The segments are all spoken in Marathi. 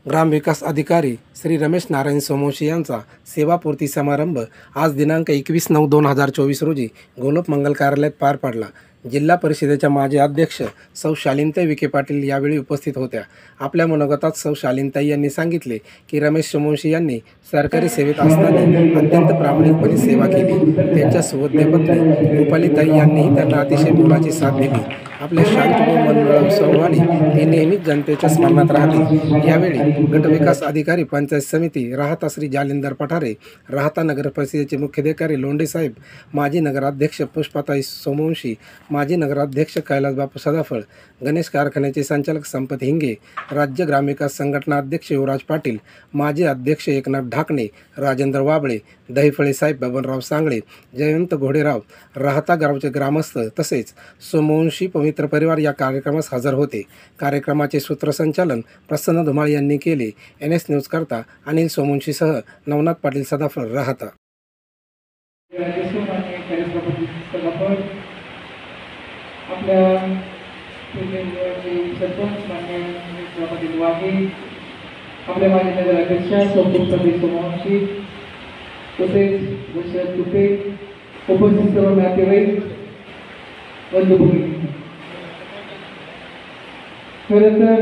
ग्रामविकास अधिकारी श्री रमेश नारायण सोमवंशी यांचा सेवापूर्ती समारंभ आज दिनांक 21/9/2024 रोजी गोलोक मंगल कार्यालयात पार पडला। जिल्हा परिषदेच्या माजी अध्यक्ष सौ शालीनताई विखे पाटील यावेळी उपस्थित होत्या। आपल्या मनोगतात सौ शालीनताई यांनी सांगितले की रमेश सोमवंशी यांनी सरकारी सेवेत असताना अत्यंत प्रामाणिकपणे सेवा केली। त्यांच्या सुवद्य पत्नी रुपालीताई यांनीही त्यांना अतिशय मोलाची साथ दिली। आपल्या शांत व मनमिळावू स्वभावाने ते नेहमीच जनतेच्या स्मरणात राहतील। यावेळी गटविकास अधिकारी पंचायत समिती राहता श्री जालिंदर पठारे, राहता नगर परिषदेचे मुख्याधिकारी लोंढे साहेब, माजी नगराध्यक्ष पुष्पाताई सोमवंशी, माजी नगराध्यक्ष कैलास बापू सदाफळ, गणेश कारखान्याचे संचालक संपत हिंगे, राज्य ग्रामविकास संघटना अध्यक्ष युवराज पाटील, माजी अध्यक्ष एकनाथ ढाकणे, राजेंद्र वाबळे, दहीफळे साहेब, बबनराव सांगळे, जयवंत घोडेराव, राहता गावचे ग्रामस्थ तसेच सोमवंशी पवित्र परिवार या कार्यक्रमास हजर होते। कार्यक्रमाचे सूत्रसंचालन प्रसन्न धुमाळ यांनी केले। NS न्यूज करता अनिल सोमवंशीसह नवनाथ पाटील सदाफळ, राहता। आपल्या सरपंच मान्य वाघे, आपल्या माजी नगराध्यक्षा पुष्पाताई सोमवंशी तसेच दशरथ तुपे, उपस्थित सर्व नातेवाईक, बंधू भगिनी, खरं तर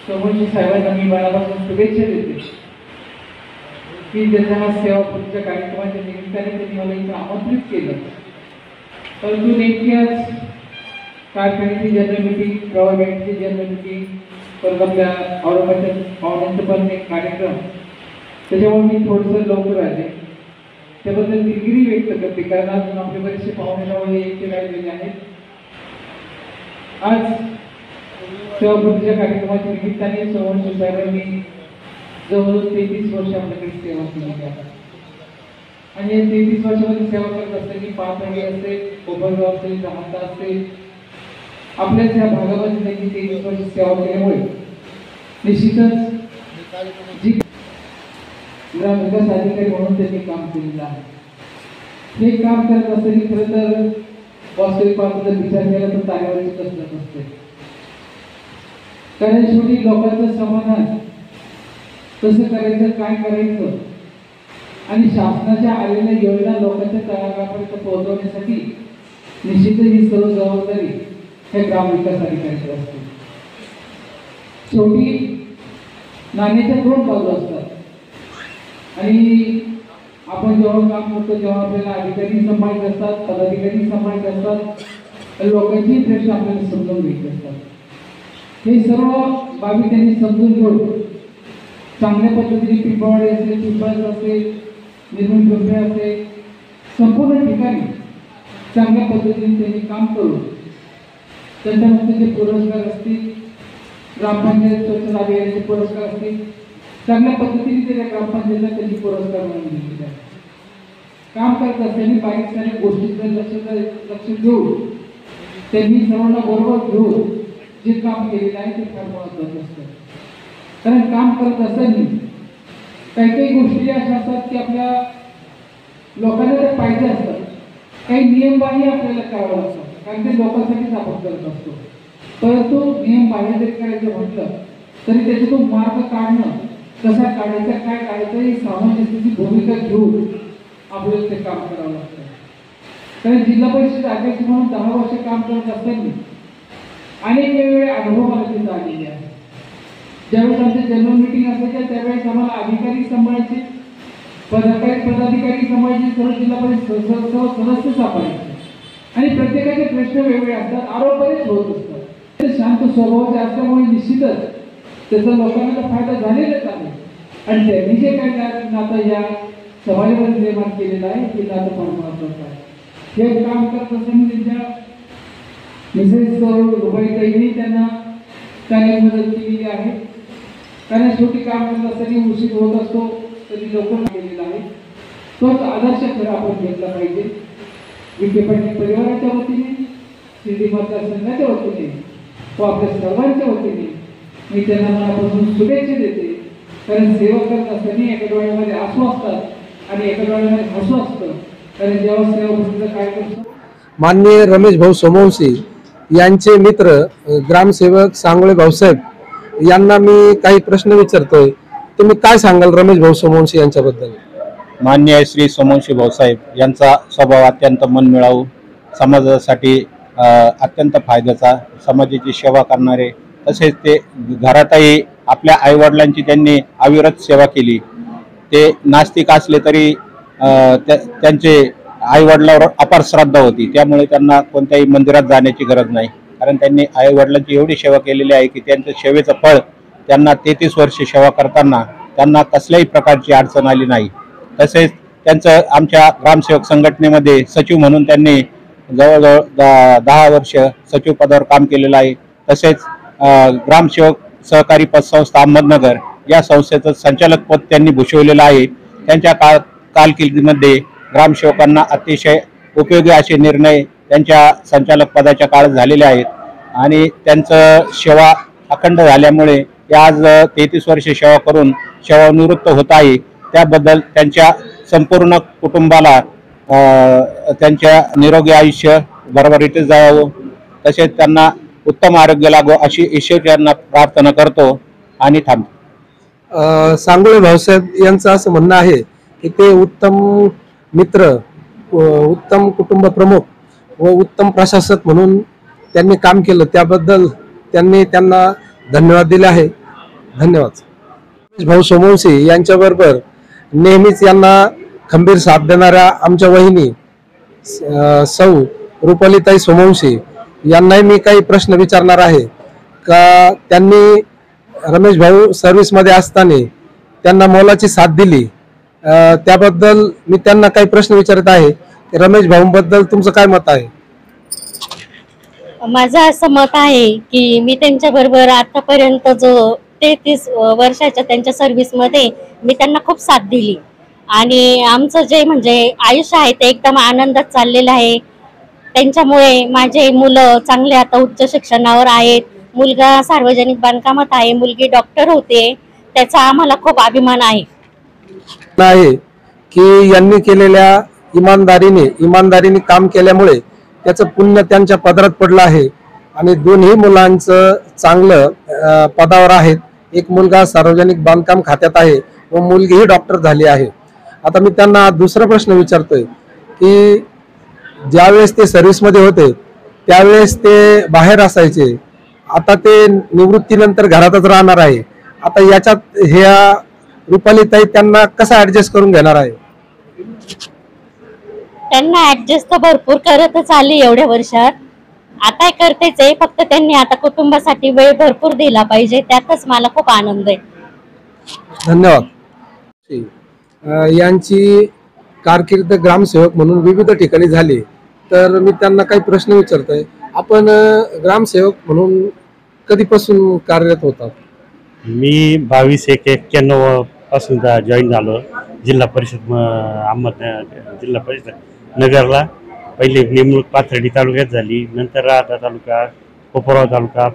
सोमवंशी साहेबांना मी मनापासून शुभेच्छा देते की त्यांच्या सेवापूर्तीच्या कार्यक्रमाच्या निमित्ताने त्यांनी मला इथं आमंत्रित केलं। परंतु नेमकी आज कारखान्याची जनरल मीटिंग, गव्हर्नमेंटची जनरल मीटिंग, परत आपल्या औरंगाबादच्या पाहुण्यांचा पण एक कार्यक्रम, त्याच्यामुळे मी थोडंसं लवकर आले। त्याबद्दल दिलगिरी व्यक्त करते, कारण अजून आपले बरेचसे पाहुणे येथे राहिलेले आहेत। आज सेवापूर्तीच्या कार्यक्रमाच्या निमित्ताने सोमवंशी साहेबांनी जवळजवळ 33 वर्ष आपल्याकडे सेवा केली आहे आणि या 33 वर्षामध्ये सेवा करत असताना पाथर्डी असेल, कोपरगाव असेल, राहता असेल, आपल्याच या भागामध्ये त्यांनी 33 वर्ष सेवा केल्यामुळे निश्चितच जी ग्रामविकास अधिकारी म्हणून त्यांनी काम केलेलं आहे। हे काम करत असताना खरं तर वास्तविक बाबतीत विचार केला तर तारेवरची कसरत असते, कारण शेवटी लोकांचं समाधान कसं करायचं, काय करायचं आणि शासनाच्या आलेल्या योजना लोकांच्या तळागाळापर्यंत पोहोचवण्यासाठी निश्चितच ही सर्व जबाबदारी हे ग्रामविकास अधिकाऱ्यांची असते। शेवटी नाण्याच्या दोन बाजू असतात आणि आपण जेव्हा काम करतो तेव्हा आपल्याला अधिकारी सांभाळत असतात, पदाधिकारी सांभाळत असतात, लोकांची प्रश्न आपल्याला समजून घेत असतात। हे सर्व बाबी त्यांनी समजून घेऊन चांगल्या पद्धतीने पिंपळवाडी असेल, पिंपळाच असेल, निर्मळ डोंगरे असेल, संपूर्ण ठिकाणी चांगल्या पद्धतीने त्यांनी काम करून त्यांच्यामध्ये जे पुरस्कार असतील, ग्रामपंचायत स्वच्छता अभियानाचे पुरस्कार असतील, चांगल्या पद्धतीने त्या ग्रामपंचायतीला त्यांनी पुरस्कार म्हणून दिलेले आहे। काम करत असताना बारीक साऱ्या गोष्टींकडे लक्ष देऊन त्यांनी सर्वांना बरोबर घेऊन जे काम केलेलं आहे ते फार महत्त्वाचं असतं, कारण काम करत असताना काही काही गोष्टी अशा असतात की आपल्या लोकांना ते पाहिजे असतात, काही नियमबाह्य आपल्याला करावं लागतं, कारण ते लोकांसाठीच आपण करत असतो। परंतु नियमबाह्य जरी करायचं म्हटलं तरी त्याच्यातून मार्ग काढणं, कसा काढायचा, काय काढायचं, ही सामंजस्याची भूमिका घेऊन आपल्याला ते काम करावं लागतं। कारण जिल्हा परिषद अध्यक्ष म्हणून 10 वर्ष काम करत असताना अनेक वेगवेगळे अनुभव मला तिथं आलेले आहेत। ज्यावेळेस आमच्या जनरल मीटिंग असायच्या त्यावेळेस आम्हाला अधिकारी सांभाळायचे, पदाधिकारी सांभाळायचे, सर्व जिल्हा परिषद सदस्य सांभाळायचे आणि प्रत्येकाचे प्रश्न वेगवेगळे असतात, आरोप बरेच होत असतात। ते शांत स्वभावाचे असल्यामुळे निश्चितच त्याचा लोकांना फायदा झालेलाच आहे आणि त्यांनी जे काय नातं या समाजामध्ये निर्माण केलेलं आहे ते नातं फार महत्त्वाचं आहे। हे काम करत असताना त्यांच्या मिसेस रुपालीताईंनी त्यांना चांगली मदत केलेली आहे, कारण शेवटी काम करत असताना उशीर होत असतो तरी लोकांना केलेला आहे। तोच आदर्श खरं आपण घेतला पाहिजे। विखे पाटील परिवाराच्या वतीने, शिर्डी मतदारसंघाच्या वतीने व आपल्या सर्वांच्या वतीने मी त्यांना मनापासून शुभेच्छा देते, कारण सेवा करत असताना एका डोळ्यामध्ये आसू असतात आणि एका डोळ्यामध्ये हसू असतं, कारण जेव्हा सेवापूर्तीचा कार्यक्रम माननीय रमेश भाऊ सोमवंशी यांचे मित्र ग्रामसेवक सांगळे भाऊसाहेब यांना मी काही प्रश्न विचारतोय, तुम्ही काय सांगाल रमेश भाऊ सोमवंशी यांच्याबद्दल? मान्य श्री सोमवंशी भाऊसाहेब यांचा स्वभाव अत्यंत मनमिळावू, समाजासाठी अत्यंत फायद्याचा, समाजाची सेवा करणारे, तसेच ते घरातही आपल्या आईवडिलांची त्यांनी अविरत सेवा केली. ते नास्तिक असले तरी त्यांचे आईवडिलांवर अपार श्रद्धा होती, त्यामुळे त्यांना कोणत्याही मंदिरात जाण्याची गरज नाही, कारण त्यांनी आईवडिलांची एवढी सेवा केलेली आहे की त्यांचं सेवेचं फळ त्यांना 33 वर्षे सेवा करताना त्यांना कसल्याही प्रकारची अडचण आली नाही. तसेच त्यांचं आमच्या ग्रामसेवक संघटनेमध्ये सचिव म्हणून त्यांनी जवळजवळ 10 वर्ष सचिव पदावर काम केलेलं आहे. तसेच ग्रामसेवक सहकारी पतसंस्था अहमदनगर या संस्थेचं संचालक पद त्यांनी भूषवलेलं आहे. त्यांच्या कारकिर्दीमध्ये ग्रामसेवकांना अतिशय उपयोगी असे निर्णय त्यांच्या संचालक पदाच्या काळात झालेले आहेत आणि त्यांचं सेवा अखंड झाल्यामुळे ते आज 33 वर्षे सेवा करून सेवानिवृत्त होत आहे. त्याबद्दल त्यांच्या संपूर्ण कुटुंबाला त्यांच्या निरोगी आयुष्य भरभराटीत जावं, तसेच त्यांना उत्तम आरोग्य लाभो अशी ईश्वरांना प्रार्थना करतो आणि थांबतो. सांगोळे भाऊसाहेब यांचं असं म्हणणं आहे की ते उत्तम मित्र, उत्तम कुटुंब प्रमुख व उत्तम प्रशासक म्हणून त्यांनी काम केलं, त्याबद्दल त्यांना धन्यवाद दिले आहे. धन्यवाद. रमेश भाऊ सोमवंशी यांच्याबरोबर नेहमीच यांना खंबीर साथ देणाऱ्या आमच्या वहिनी सौ रुपालीताई सोमवंशी यांनाही मी काही प्रश्न विचारणार आहे का त्यांनी रमेश भाऊ सर्व्हिसमध्ये असताना त्यांना मोलाची साथ दिली, त्याबद्दल मी त्यांना काही प्रश्न विचारत आहे. रमेश भाऊंबद्दल तुमचं काय मत आहे? माझं असं मत आहे की मी त्यांच्याबरोबर आतापर्यंत जो 33 वर्षाच्या त्यांच्या सर्व्हिसमध्ये मी त्यांना खूप साथ दिली आणि आमचं जे म्हणजे आयुष्य आहे ते एकदम आनंदात चाललेलं आहे. त्यांच्यामुळे माझे मुलं चांगले आता उच्च शिक्षणावर आहेत, मुलगा सार्वजनिक बांधकामात आहे, मुलगी डॉक्टर होते, त्याचा आम्हाला खूप अभिमान आहे की यांनी केलेल्या इमानदारीने काम केल्यामुळे त्याचं पुण्य त्यांच्या पदरात पडलं आहे आणि दोन्ही मुलांचं चांगलं पदावर आहेत. एक मुलगा सार्वजनिक बांधकाम खात्यात आहे व मुलगीही डॉक्टर झाली आहे. आता मी त्यांना दुसरा प्रश्न विचारतोय की ज्यावेळेस ते सर्व्हिसमध्ये होते त्यावेळेस ते बाहेर असायचे, आता ते निवृत्तीनंतर घरातच राहणार आहे. आता याच्यात ह्या रुपालीताई त्यांना कसं ऍडजस्ट करून घेणार आहे? त्यांना ऍडजस्ट तर भरपूर करतच आली एवढ्या वर्षात, आता करतेच आहे, फक्त त्यांनी आता कुटुंबासाठी वेळ भरपूर दिला पाहिजे, त्यातच मला खूप आनंद आहे. धन्यवाद. यांची कारकीर्द ग्रामसेवक म्हणून विविध ठिकाणी झाली, तर मी त्यांना काही प्रश्न विचारतोय. आपण ग्रामसेवक म्हणून कधीपासून कार्यरत होतात? मी 22/1/91 पासून जॉईन झालो. जिल्हा परिषद जिल्हा परिषद नगरला पहिले नेमणूक पाथर्डी तालुक्यात झाली, नंतर राहता तालुका, कोपरगाव तालुका,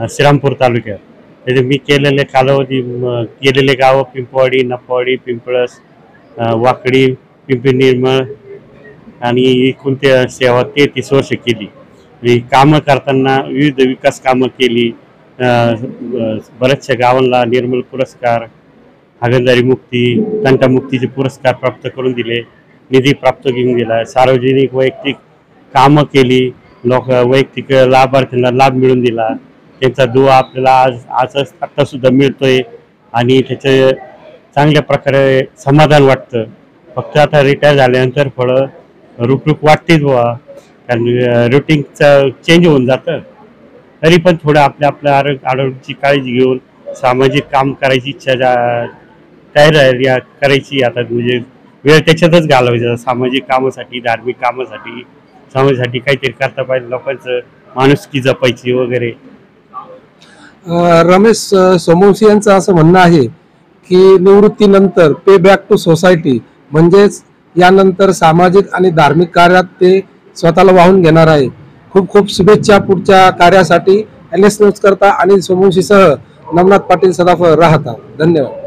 श्रीरामपूर तालुक्यात. त्याचे मी केलेले गावं पिंपवाडी, नप्पावाडी, पिंपळस, वाकडी, पिंपरी निर्मळ आणि एकूण सेवा 33 वर्ष केली. कामं करताना विविध विकास कामं केली. बऱ्याचशा गावांना निर्मल पुरस्कार, हागणदारी मुक्ती, तंटामुक्तीचे पुरस्कार प्राप्त करून दिले, निधी प्राप्त करून दिला. सार्वजनिक वैयक्तिक कामं केली, वैयक्तिक लाभार्थ्यांना लाभ मिळवून दिला. त्यांचा दुवा आपल्याला आत्ता सुद्धा मिळतोय आणि त्याचं चांगल्या प्रकारे समाधान वाटतं. फक्त आता रिटायर झाल्यानंतर थोडं रुकरुक वाटतेच बुवा, कारण रुटीनचं चेंज होऊन जातं. तरी पण थोडं आपल्या आरोग्याची काळजी घेऊन सामाजिक काम करायची इच्छा तयारी करायची. आता म्हणजे वेळ त्याच्यातच घालवायचा, सामाजिक कामासाठी, धार्मिक कामासाठी, समाजासाठी काहीतरी करता पाहिजे, लोकांचं माणुसकी जपायची वगैरे. रमेश सोमवंशी यांचं असं म्हणणं आहे की निवृत्तीनंतर पे बॅक टू सोसायटी, म्हणजेच यानंतर सामाजिक आणि धार्मिक कार्यात ते स्वतःला वाहून घेणार आहे. खूप खूप शुभेच्छा पुढच्या कार्यासाठी. NS न्यूज करता अनिल सोमवंशीसह नवनाथ पाटील, सदाफळ, राहता. धन्यवाद.